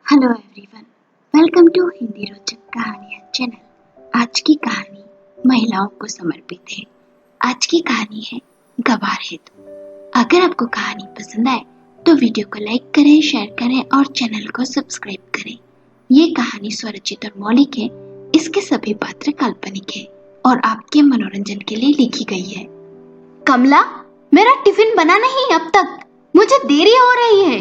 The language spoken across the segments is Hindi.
Hello everyone, welcome to Hindi रोचक कहानियाँ चैनल। आज की कहानी महिलाओं को समर्पित है। आज की कहानी है गवार हेतु। अगर आपको कहानी पसंद आए तो वीडियो को लाइक करें, शेयर करें और चैनल को सब्सक्राइब करें। ये कहानी स्वरचित और मौलिक है। इसके सभी पात्र काल्पनिक है और आपके मनोरंजन के लिए लिखी गई है। कमला, मेरा टिफिन बना नहीं अब तक, मुझे देरी हो रही है।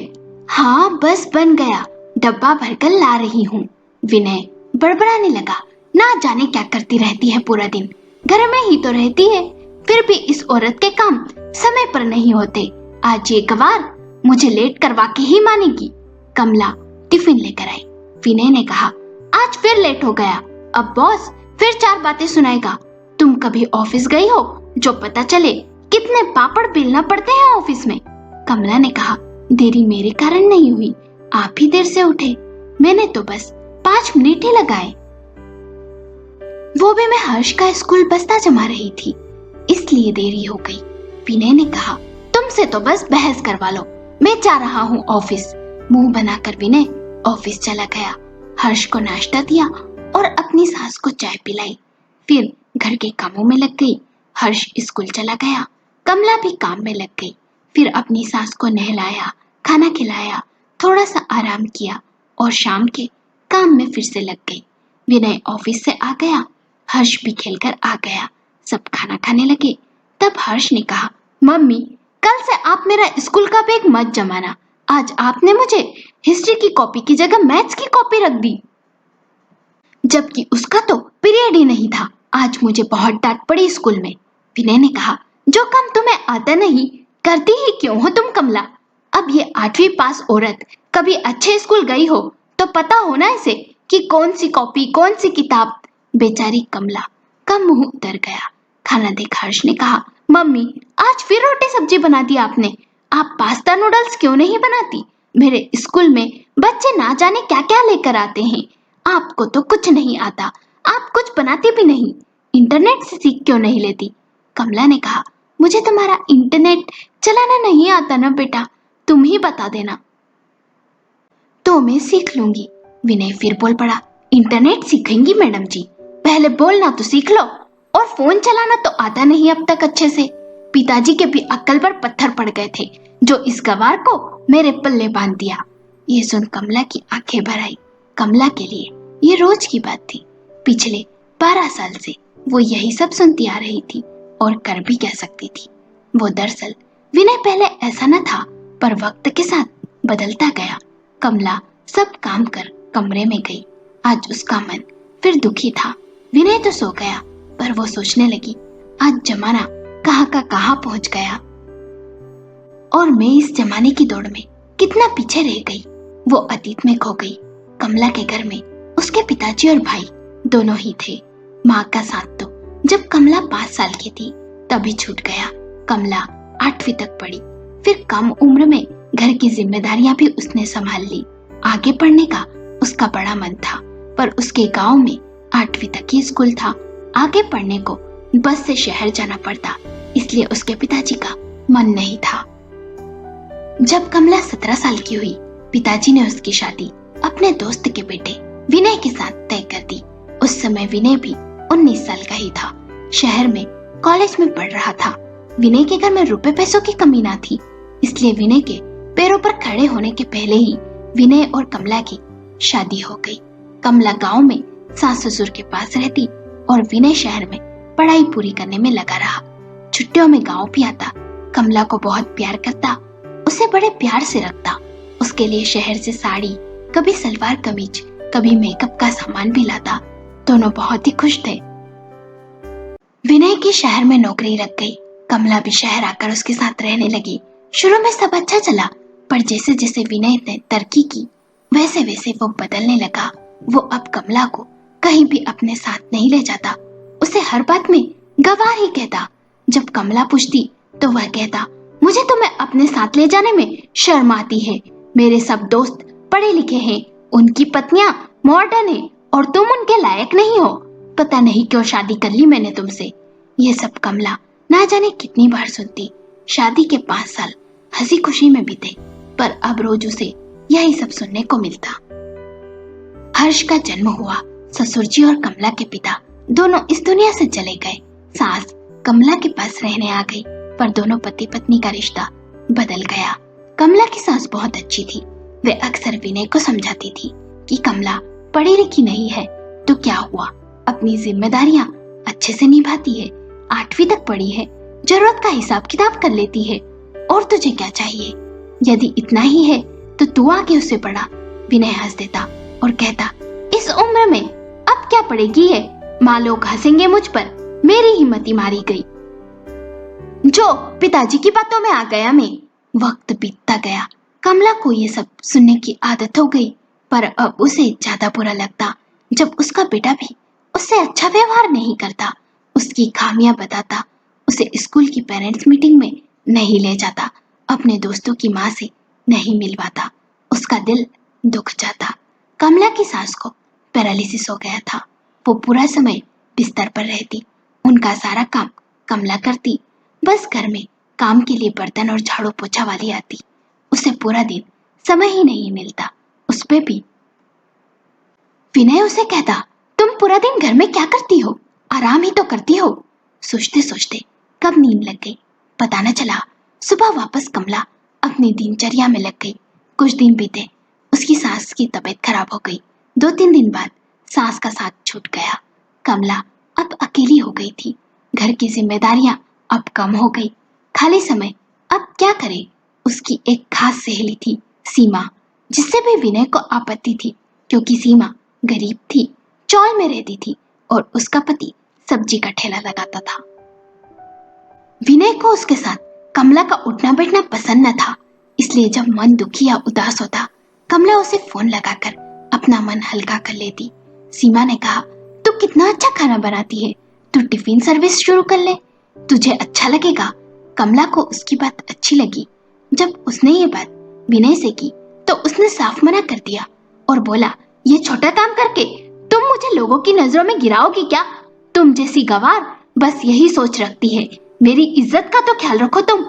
हाँ, बस बन गया, डब्बा भरकर ला रही हूँ। विनय बड़बड़ाने लगा। ना जाने क्या करती रहती है पूरा दिन, घर में ही तो रहती है, फिर भी इस औरत के काम समय पर नहीं होते। आज ये गवार मुझे लेट करवा के ही मानेगी। कमला टिफिन लेकर आई। विनय ने कहा, आज फिर लेट हो गया, अब बॉस फिर 4 बातें सुनाएगा। तुम कभी ऑफिस गई हो जो पता चले कितने पापड़ बेलना पड़ते हैं ऑफिस में। कमला ने कहा, देरी मेरे कारण नहीं हुई, आप ही देर से उठे, मैंने तो बस 5 मिनट ही लगाए, वो भी मैं हर्ष का स्कूल बस्ता जमा रही थी, इसलिए देरी हो गई। विनय ने कहा, तुमसे तो बस बहस करवा लो, मैं जा रहा हूँ ऑफिस। मुंह बनाकर विनय ऑफिस चला गया। हर्ष को नाश्ता दिया और अपनी सास को चाय पिलाई, फिर घर के कामों में लग गई। हर्ष स्कूल चला गया, कमला भी काम में लग गई, फिर अपनी सास को नहलाया, खाना खिलाया, थोड़ा सा आराम किया और शाम के काम में फिर से लग गई। विनय ऑफिस से आ गया, हर्ष भी खेलकर आ गया, सब खाना खाने लगे। तब हर्ष ने कहा, मम्मी, कल से आप मेरा स्कूल का बैग मत जमाना, आज आपने मुझे हिस्ट्री की कॉपी की जगह मैथ्स की कॉपी रख दी, जबकि उसका तो पीरियड ही नहीं था। आज मुझे बहुत डांट पड़ी स्कूल में। विनय ने कहा, जो काम तुम्हें आता नहीं करती ही क्यों हो तुम कमला। अब ये 8वीं पास औरत कभी अच्छे स्कूल गई हो तो पता होना इसे कि कौन सी कॉपी कौन सी किताब। बेचारी कमला का मुंह उतर गया। खाना देख हर्ष ने कहा, मम्मी, आज फिर रोटी सब्जी बना दी आपने, आप पास्ता नूडल्स क्यों नहीं बनाती। मेरे स्कूल में बच्चे ना जाने क्या क्या लेकर आते हैं, आपको तो कुछ नहीं आता, आप कुछ बनाती भी नहीं, इंटरनेट से सीख क्यों नहीं लेती। कमला ने कहा, मुझे तुम्हारा इंटरनेट चलाना नहीं आता ना बेटा, तुम ही बता देना। तो मैं सीख लूंगी। विनय फिर बोल पड़ा, इंटरनेट सीखेंगी मैडम जी, पहले बोलना तो सीख लो, और फोन चलाना तो आता नहीं अब तक अच्छे से। पिताजी के भी अक्ल पर पत्थर पड़ गए थे, जो इस गवार को मेरे पल्ले बांध दिया। ये सुन कमला की आंखें भर आई। कमला के लिए ये रोज की बात थी। पिछले 12 साल से वो यही सब सुनती आ रही थी और कर भी कह सकती थी। वो दरअसल विनय पहले ऐसा न था, पर वक्त के साथ बदलता गया। कमला सब काम कर कमरे में गई। आज उसका मन फिर दुखी था। विनय तो सो गया, पर वो सोचने लगी, आज जमाना कहाँ का कहाँ पहुंच गया और मैं इस जमाने की दौड़ में कितना पीछे रह गई। वो अतीत में खो गई। कमला के घर में उसके पिताजी और भाई दोनों ही थे। माँ का साथ तो जब कमला 5 साल की थी तभी छूट गया। कमला 8वीं तक पढ़ी, फिर कम उम्र में घर की जिम्मेदारियां भी उसने संभाल ली। आगे पढ़ने का उसका बड़ा मन था, पर उसके गांव में 8वीं तक ही स्कूल था। आगे पढ़ने को बस से शहर जाना पड़ता, इसलिए उसके पिताजी का मन नहीं था। जब कमला 17 साल की हुई, पिताजी ने उसकी शादी अपने दोस्त के बेटे विनय के साथ तय कर दी। उस समय विनय भी 19 साल का ही था। शहर में कॉलेज में पढ़ रहा था। विनय के घर में रुपए पैसों की कमी ना थी, इसलिए विनय के पैरों पर खड़े होने के पहले ही विनय और कमला की शादी हो गई। कमला गांव में सास ससुर के पास रहती और विनय शहर में पढ़ाई पूरी करने में लगा रहा। छुट्टियों में गांव भी आता, कमला को बहुत प्यार करता, उसे बड़े प्यार से रखता। उसके लिए शहर से साड़ी, कभी सलवार कमीज, कभी मेकअप का सामान भी लाता। दोनों बहुत ही खुश थे। विनय की शहर में नौकरी लग गई। कमला भी शहर आकर उसके साथ रहने लगी। शुरू में सब अच्छा चला, पर जैसे जैसे विनय ने तरक्की की वैसे वैसे वो बदलने लगा। वो अब कमला को कहीं भी अपने साथ नहीं ले जाता, उसे हर बात में गवार ही कहता। जब कमला पूछती तो वह कहता, मुझे तुम्हें अपने साथ ले जाने में शर्म आती है, मेरे सब दोस्त पढ़े लिखे हैं, उनकी पत्नियां मॉडर्न हैं और तुम उनके लायक नहीं हो, पता नहीं क्यों शादी कर ली मैंने तुमसे। ये सब कमला ना जाने कितनी बार सुनती। शादी के 5 साल हंसी खुशी में बीते, पर अब रोज उसे यही सब सुनने को मिलता। हर्ष का जन्म हुआ। ससुर जी और कमला के पिता दोनों इस दुनिया से चले गए। सास कमला के पास रहने आ गई, पर दोनों पति पत्नी का रिश्ता बदल गया। कमला की सास बहुत अच्छी थी। वे अक्सर विनय को समझाती थी कि कमला पढ़ी लिखी नहीं है तो क्या हुआ, अपनी जिम्मेदारियां अच्छे से निभाती है, 8वीं तक पढ़ी है, जरूरत का हिसाब किताब कर लेती है, और तुझे क्या चाहिए? यदि इतना ही है तो तू आके उससे पढ़ा। विनय हंस देता और कहता, इस उम्र में अब क्या पढ़ेगी है? माँ लोग हंसेंगे मुझ पर, मेरी हिम्मत मारी गई। जो पिताजी की बातों में आ गया मैं। वक्त बीतता गया। कमला को ये सब सुनने की आदत हो गई, पर अब उसे ज्यादा बुरा लगता जब उसका बेटा भी उससे अच्छा व्यवहार नहीं करता, उसकी खामियां बताता, उसे स्कूल की पेरेंट्स मीटिंग में नहीं ले जाता, अपने दोस्तों की माँ से नहीं मिलवाता। उसका दिल दुख जाता। कमला की सास को पैरालिसिस हो गया था। वो पूरा समय बिस्तर पर रहती, उनका सारा काम कमला करती। बस घर में काम के लिए बर्तन और झाड़ू पोछा वाली आती। उसे पूरा दिन समय ही नहीं मिलता। उस पे भी विनय उसे कहता, तुम पूरा दिन घर में क्या करती हो? आराम ही तो करती हो। सोचते सोचते कब नींद लग गई पता न चला। सुबह वापस कमला अपनी दिनचर्या में लग गई। कुछ दिन बीते, उसकी सास की तबीयत खराब हो गई। 2-3 दिन बाद सास का साथ छूट गया। कमला अब अकेली हो गई थी। घर की जिम्मेदारियां अब कम हो गई। खाली समय अब क्या करे? उसकी एक खास सहेली थी, सीमा, जिससे भी विनय को आपत्ति थी, क्योंकि सीमा गरीब थी, चौल में रहती थी और उसका पति सब्जी का ठेला लगाता था। विनय को उसके साथ कमला का उठना बैठना पसंद न था, इसलिए जब मन दुखी या उदास होता, कमला उसे फोन लगाकर अपना मन हल्का कर लेती। सीमा ने कहा, तू कितना अच्छा खाना बनाती है, तू टिफिन सर्विस शुरू कर ले, तुझे अच्छा लगेगा। कमला को उसकी बात अच्छी लगी। जब उसने ये बात विनय से की तो उसने साफ मना कर दिया और बोला, ये छोटा काम करके तुम मुझे लोगों की नजरों में गिराओगी क्या? तुम जैसी गवार बस यही सोच रखती है, मेरी इज्जत का तो ख्याल रखो तुम।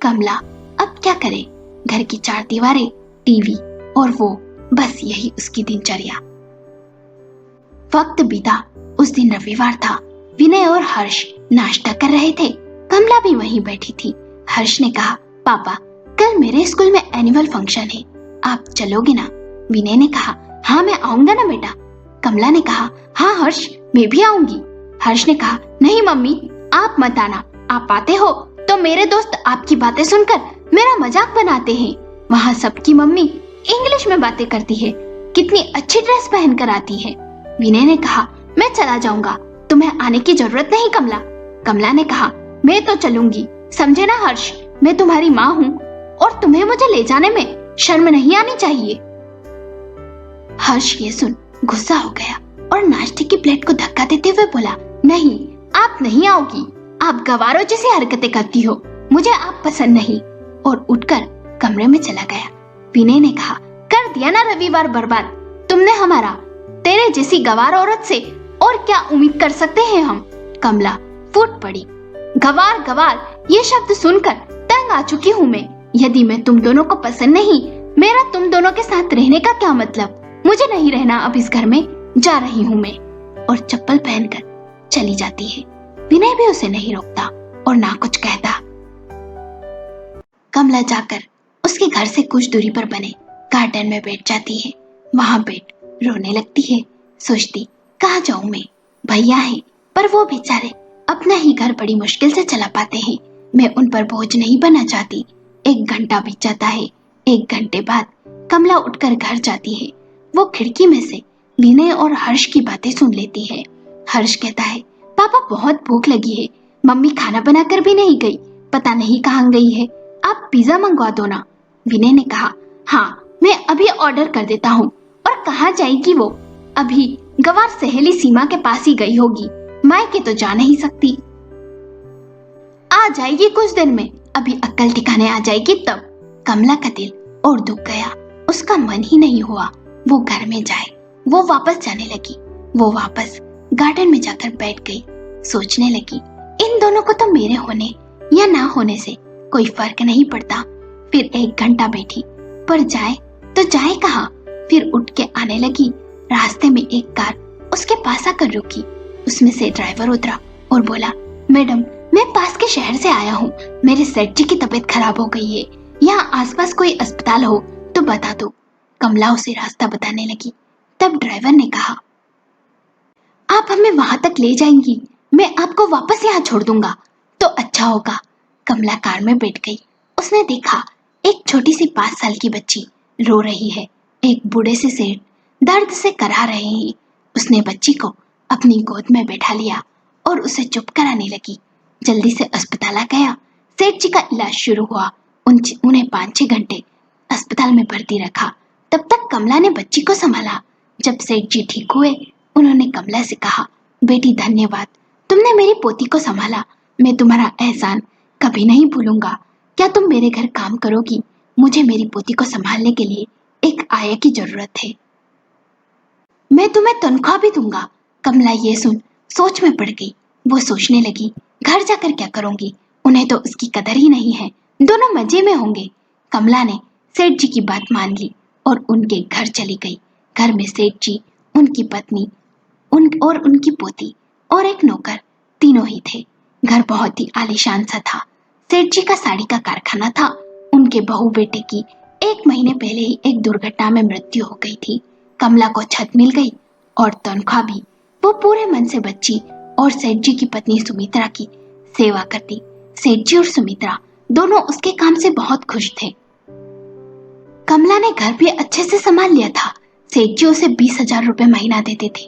कमला अब क्या करे? घर की 4 दीवारें, टीवी और वो, बस यही उसकी दिनचर्या। वक्त बीता। उस दिन रविवार था। विनय और हर्ष नाश्ता कर रहे थे। कमला भी वहीं बैठी थी। हर्ष ने कहा, पापा कल मेरे स्कूल में एनुअल फंक्शन है, आप चलोगे ना? विनय ने कहा, हाँ मैं आऊंगा ना बेटा। कमला ने कहा, हाँ हर्ष मैं भी आऊंगी। हर्ष ने कहा, नहीं मम्मी आप मत आना, आप आते हो तो मेरे दोस्त आपकी बातें सुनकर मेरा मजाक बनाते हैं। वहाँ सबकी मम्मी इंग्लिश में बातें करती है, कितनी अच्छी ड्रेस पहनकर आती है। विनय ने कहा, मैं चला जाऊंगा, तुम्हें आने की जरूरत नहीं कमला। कमला ने कहा, मैं तो चलूंगी, समझे ना हर्ष, मैं तुम्हारी माँ हूँ और तुम्हें मुझे ले जाने में शर्म नहीं आनी चाहिए। हर्ष ये सुन गुस्सा हो गया और नाश्ते की प्लेट को धक्का देते हुए बोला, नहीं आप नहीं आओगी, आप गवारों जैसी हरकतें करती हो, मुझे आप पसंद नहीं, और उठकर कमरे में चला गया। विनय ने कहा, कर दिया ना रविवार बर्बाद तुमने हमारा, तेरे जैसी गवार औरत से और क्या उम्मीद कर सकते हैं हम? कमला फूट पड़ी। गवार गवार ये शब्द सुनकर तंग आ चुकी हूँ मैं। यदि मैं तुम दोनों को पसंद नहीं, मेरा तुम दोनों के साथ रहने का क्या मतलब? मुझे नहीं रहना अब इस घर में, जा रही हूँ मैं। और चप्पल पहनकर चली जाती है। विनय भी उसे नहीं रोकता और ना कुछ कहता। कमला जाकर उसके घर से कुछ दूरी पर बने गार्डन में बैठ जाती है। वहां बैठ रोने लगती है। सोचती, कहाँ जाऊं मैं? भैया है पर वो बेचारे अपना ही घर बड़ी मुश्किल से चला पाते हैं। मैं उन पर बोझ नहीं बनना चाहती। 1 घंटा बीत जाता है। 1 घंटे बाद कमला उठकर घर जाती है। वो खिड़की में से विनय और हर्ष की बातें सुन लेती है। हर्ष कहता है, पापा बहुत भूख लगी है, मम्मी खाना बनाकर भी नहीं गई, पता नहीं कहाँ गई है, आप पिज्जा मंगवा दो ना। विनय ने कहा, हाँ मैं अभी ऑर्डर कर देता हूँ। और कहाँ जाएगी वो? अभी गवार सहेली सीमा के पास ही गई होगी, मायके तो जा नहीं सकती। आ जाएगी कुछ दिन में, अभी अक्ल ठिकाने आ जाएगी तब। कमला का दिल और दुख गया। उसका मन ही नहीं हुआ वो घर में जाए। वो वापस जाने लगी। वो वापस गार्डन में जाकर बैठ गई। सोचने लगी, इन दोनों को तो मेरे होने या ना होने से कोई फर्क नहीं पड़ता। फिर 1 घंटा बैठी, पर जाए तो जाए कहाँ? फिर उठ के आने लगी। रास्ते में एक कार उसके पास आकर रुकी। उसमें से ड्राइवर उतरा और बोला, मैडम, मैं पास के शहर से आया हूँ। मेरे सेठ जी की तबीयत खराब हो गई है। यहाँ आसपास कोई अस्पताल हो तो बता दो। कमला उसे रास्ता बताने लगी। तब ड्राइवर ने कहा, आप हमें वहां तक ले जाएंगी, मैं आपको वापस यहाँ छोड़ दूंगा तो अच्छा होगा। कमला कार में बैठ गई। उसने देखा एक छोटी सी 5 साल की बच्ची रो रही है। एक बूढ़े से सेठ दर्द से करा रहे हैं। उसने बच्ची को अपनी गोद में बैठा लिया और उसे चुप कराने लगी। जल्दी से अस्पताल आ गया। सेठ जी का इलाज शुरू हुआ। उन्हें 5-6 घंटे अस्पताल में भर्ती रखा। तब तक कमला ने बच्ची को संभाला। जब सेठ जी ठीक हुए, उन्होंने कमला से कहा, बेटी धन्यवाद, तुमने मेरी पोती को संभाला। मैं तुम्हारा एहसान कभी नहीं भूलूंगा। क्या तुम मेरे घर काम करोगी? मुझे मेरी पोती को संभालने के लिए एक आय की जरूरत है। मैं तुम्हें तनख्वाह भी दूंगा। कमला ये सुन सोच में पड़ गई। वो सोचने लगी, घर जाकर क्या करूंगी? उन्हें तो उसकी कदर ही नहीं है। दोनों मजे में होंगे। कमला ने सेठ जी की बात मान ली और उनके घर चली गई। घर में सेठ जी, उनकी पत्नी और उनकी पोती और एक नौकर, तीनों ही थे। घर बहुत ही आलीशान सा था। सेठ जी का साड़ी का कारखाना था। उनके बहू बेटे की 1 महीने पहले ही एक दुर्घटना में मृत्यु हो गई थी। कमला को छत मिल गई और तनख्वाह भी। वो पूरे मन से बच्ची और सेठ जी की पत्नी सुमित्रा की सेवा करती। सेठ जी और सुमित्रा दोनों उसके काम से बहुत खुश थे। कमला ने घर भी अच्छे से संभाल लिया था। सेठ जी उसे 20,000 रुपए महीना देते थे।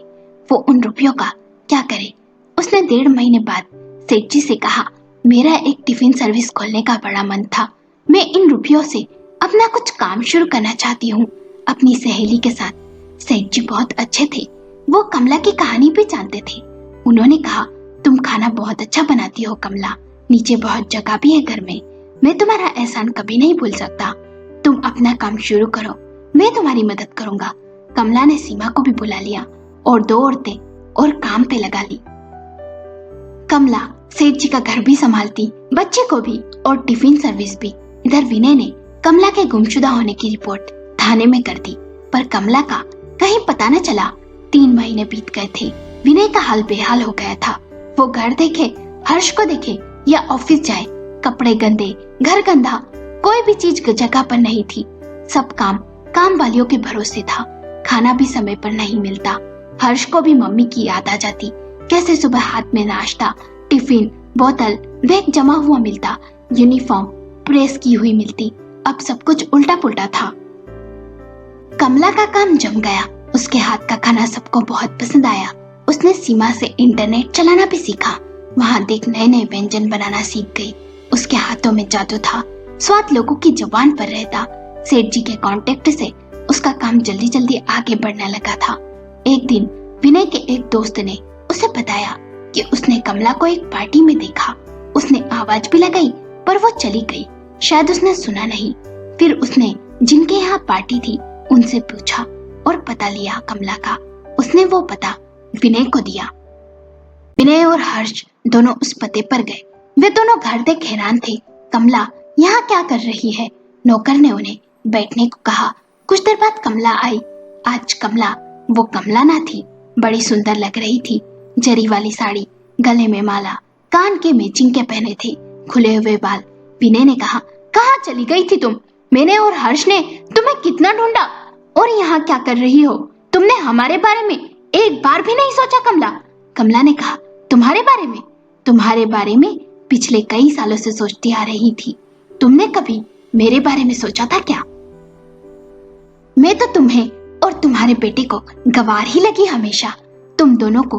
वो उन रुपयों का क्या करे? उसने 1.5 महीने बाद सेठ जी से कहा, मेरा एक टिफिन सर्विस खोलने का बड़ा मन था। मैं इन रुपयों से अपना कुछ काम शुरू करना चाहती हूँ, अपनी सहेली के साथ। सेठ जी बहुत अच्छे थे। वो कमला की कहानी भी जानते थे। उन्होंने कहा, तुम खाना बहुत अच्छा बनाती हो कमला, नीचे बहुत जगह भी है घर में। मैं तुम्हारा एहसान कभी नहीं भूल सकता। तुम अपना काम शुरू करो, मैं तुम्हारी मदद करूंगा। कमला ने सीमा को भी बुला लिया और 2 औरतें और काम पे लगा ली। कमला सेठ जी का घर भी संभालती, बच्चे को भी और टिफिन सर्विस भी। इधर विनय ने कमला के गुमशुदा होने की रिपोर्ट थाने में कर दी, पर कमला का कहीं पता न चला। 3 महीने बीत गए थे। विनय का हाल बेहाल हो गया था। वो घर देखे, हर्ष को देखे या ऑफिस जाए, कपड़े गंदे, घर गंदा, कोई भी चीज जगह पर नहीं थी। सब काम वालियों के भरोसे था। खाना भी समय पर नहीं मिलता। हर्ष को भी मम्मी की याद आ जाती। कैसे सुबह हाथ में नाश्ता, टिफिन, बोतल, बैग जमा हुआ मिलता, यूनिफॉर्म प्रेस की हुई मिलती। अब सब कुछ उल्टा पुल्टा था। कमला का काम जम गया। उसके हाथ का खाना सबको बहुत पसंद आया। उसने सीमा से इंटरनेट चलाना भी सीखा। वहां देख नए नए व्यंजन बनाना सीख गई। उसके हाथों में जादू था। स्वाद लोगों की जुबान पर रहता। सेठ जी के कांटेक्ट से उसका काम जल्दी जल्दी आगे बढ़ने लगा था। एक दिन विनय के एक दोस्त ने उसे बताया कि उसने कमला को एक पार्टी में देखा। उसने आवाज भी लगाई पर वो चली गई। शायद उसने सुना नहीं। फिर उसने जिनके यहाँ पार्टी थी उनसे पूछा और पता लिया कमला का। उसने वो पता विनय को दिया। विनय और हर्ष दोनों उस पते पर गए। वे दोनों घर देख हैरान थे। कमला यहाँ क्या कर रही है? नौकर ने उन्हें बैठने को कहा। कुछ देर बाद कमला आई। आज कमला वो कमला ना थी। बड़ी सुंदर लग रही थी। जरी वाली साड़ी, गले में माला, कान के मैचिंग के पहने थे, खुले हुए बाल। विनय ने कहा, कहाँ चली गई थी तुम? मैंने और हर्ष ने तुम्हें कितना ढूंढा। और यहाँ क्या कर रही हो? तुमने हमारे बारे में एक बार भी नहीं सोचा कमला? कमला ने कहा, तुम्हारे बारे में पिछले कई सालों से सोचती आ रही थी। तुमने कभी मेरे बारे में सोचा था क्या? मैं तो तुम्हें और तुम्हारे बेटे को गवार ही लगी हमेशा। तुम दोनों को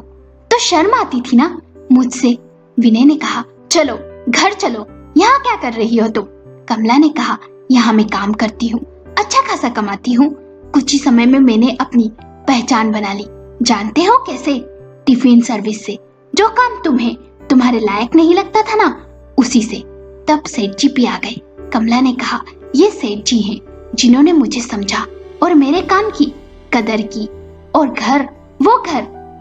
तो शर्म आती थी ना मुझसे। विनय ने कहा, चलो घर चलो, यहाँ क्या कर रही हो तुम? कमला ने कहा, यहाँ मैं काम करती हूँ, अच्छा खासा कमाती हूँ। कुछ ही समय में मैंने अपनी पहचान बना ली। जानते हो कैसे? टिफिन सर्विस से। जो काम तुम्हें तुम्हारे लायक नहीं लगता था ना, उसी से। तब सेठ जी भी आ गए। कमला ने कहा, ये सेठ जी हैं जिन्होंने मुझे समझा और मेरे काम की कदर की। और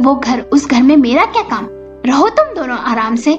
वो घर, उस घर में मेरा क्या काम? रहो तुम दोनों आराम से।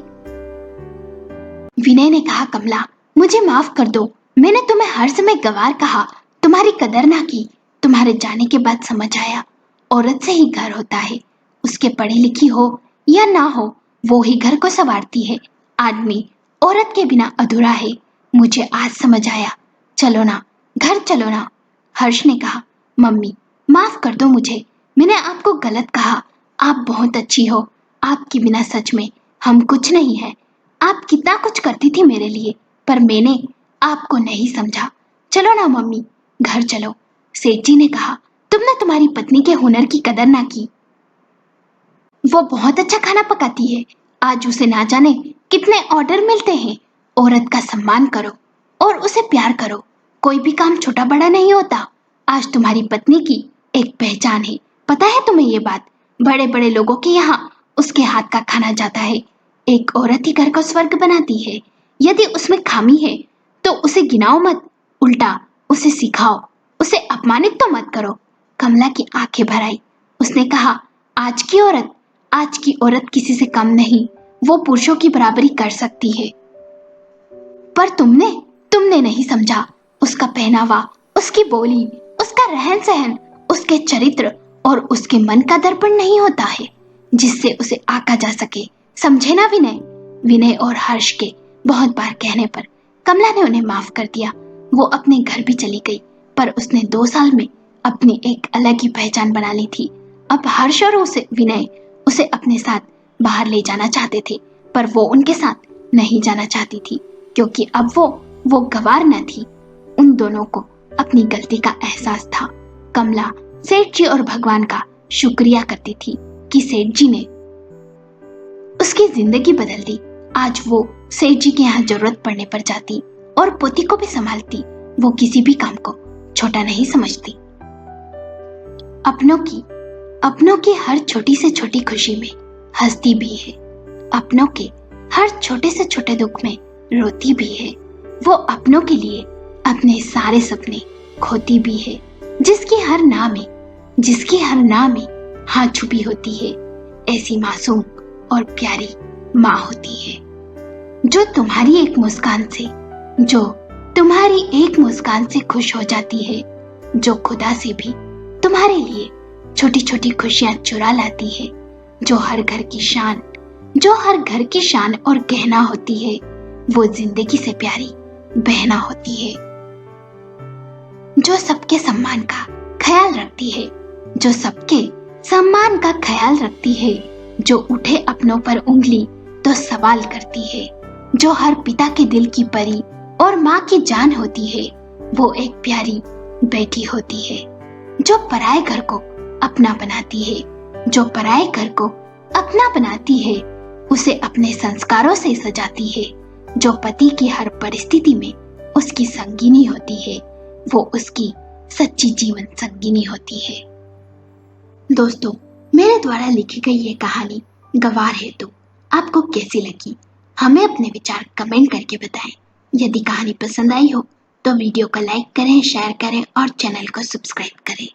विनय ने कहा, कमला मुझे माफ कर दो। मैंने तुम्हें हर समय गवार कहा, तुम्हारी कदर ना की। तुम्हारे जाने के बाद समझ आया। औरत से ही घर होता है। उसके पढ़ी लिखी हो या ना हो, वो ही घर को संवारती है। आदमी औरत के बिना अधूरा है। मुझे आज समझ आया। चलो ना, घर चलो ना। हर्ष ने कहा, मम्मी माफ कर दो मुझे, मैंने आपको गलत कहा। आप बहुत अच्छी हो। आपके बिना सच में हम कुछ नहीं है। आप कितना कुछ करती थी मेरे लिए, पर मैंने आपको नहीं समझा। चलो ना मम्मी, घर चलो। सेठ जी ने कहा, तुमने तुम्हारी पत्नी के हुनर की कदर ना की। वो बहुत अच्छा खाना पकाती है। आज उसे ना जाने कितने ऑर्डर मिलते हैं। औरत का सम्मान करो और उसे प्यार करो। कोई भी काम छोटा बड़ा नहीं होता। आज तुम्हारी पत्नी की एक पहचान है। पता है तुम्हें ये बात? बड़े बड़े लोगों के यहाँ उसके हाथ का खाना जाता है। एक औरत ही घर को स्वर्ग बनाती है। यदि उसमें खामी है तो उसे गिनाओ मत, उल्टा उसे सिखाओ। उसे अपमानित तो मत करो। कमला की आंखें भर आई। उसने कहा, आज की औरत किसी से कम नहीं। वो पुरुषों की बराबरी कर सकती है। पर तुमने नहीं समझा। उसका पहनावा, उसकी बोली, उसका रहन सहन, उसके चरित्र और उसके मन का दर्पण नहीं होता है जिससे उसे आका जा सके। समझे ना विनय? विनय और हर्ष के बहुत बार कहने पर कमला ने उन्हें माफ कर दिया। वो अपने घर भी चली गई, पर उसने 2 साल में अपनी एक अलग ही पहचान बना ली थी। अब हर्ष और विनय उसे अपने साथ बाहर ले जाना चाहते थे, पर वो उनके साथ नहीं जाना चाहती थी, क्योंकि अब वो गवार न थी। उन दोनों को अपनी गलती का एहसास था। कमला सेठ जी और भगवान का शुक्रिया करती थी कि सेठ जी ने उसकी जिंदगी बदल दी। आज वो सेठ जी के यहाँ जरूरत पड़ने पर जाती और पोती को भी संभालती। वो किसी भी काम को छोटा नहीं समझती। अपनों की हर छोटी से छोटी खुशी में हंसती भी है। अपनों के हर छोटे से छोटे दुख में रोती भी है। वो अपनों के लिए अपने सारे सपने खोती भी है। जिसकी हर नाम में हाँ छुपी होती है। ऐसी मासूम और प्यारी माँ होती है जो तुम्हारी एक मुस्कान से खुश हो जाती है, जो खुदा से भी तुम्हारे लिए छोटी छोटी खुशियां चुरा लाती है, जो हर घर की शान और गहना होती है। वो जिंदगी से प्यारी बहना होती है, जो सबके सम्मान का ख्याल रखती है, जो उठे अपनों पर उंगली तो सवाल करती है, जो हर पिता के दिल की परी और माँ की जान होती है। वो एक प्यारी बेटी होती है, जो पराए घर को अपना बनाती है, उसे अपने संस्कारों से सजाती है, जो पति की हर परिस्थिति में उसकी संगिनी होती है। वो उसकी सच्ची जीवन संगिनी होती है। दोस्तों, मेरे द्वारा लिखी गई ये कहानी गवार है तो आपको कैसी लगी? हमें अपने विचार कमेंट करके बताएं। यदि कहानी पसंद आई हो तो वीडियो को लाइक करें, शेयर करें और चैनल को सब्सक्राइब करें।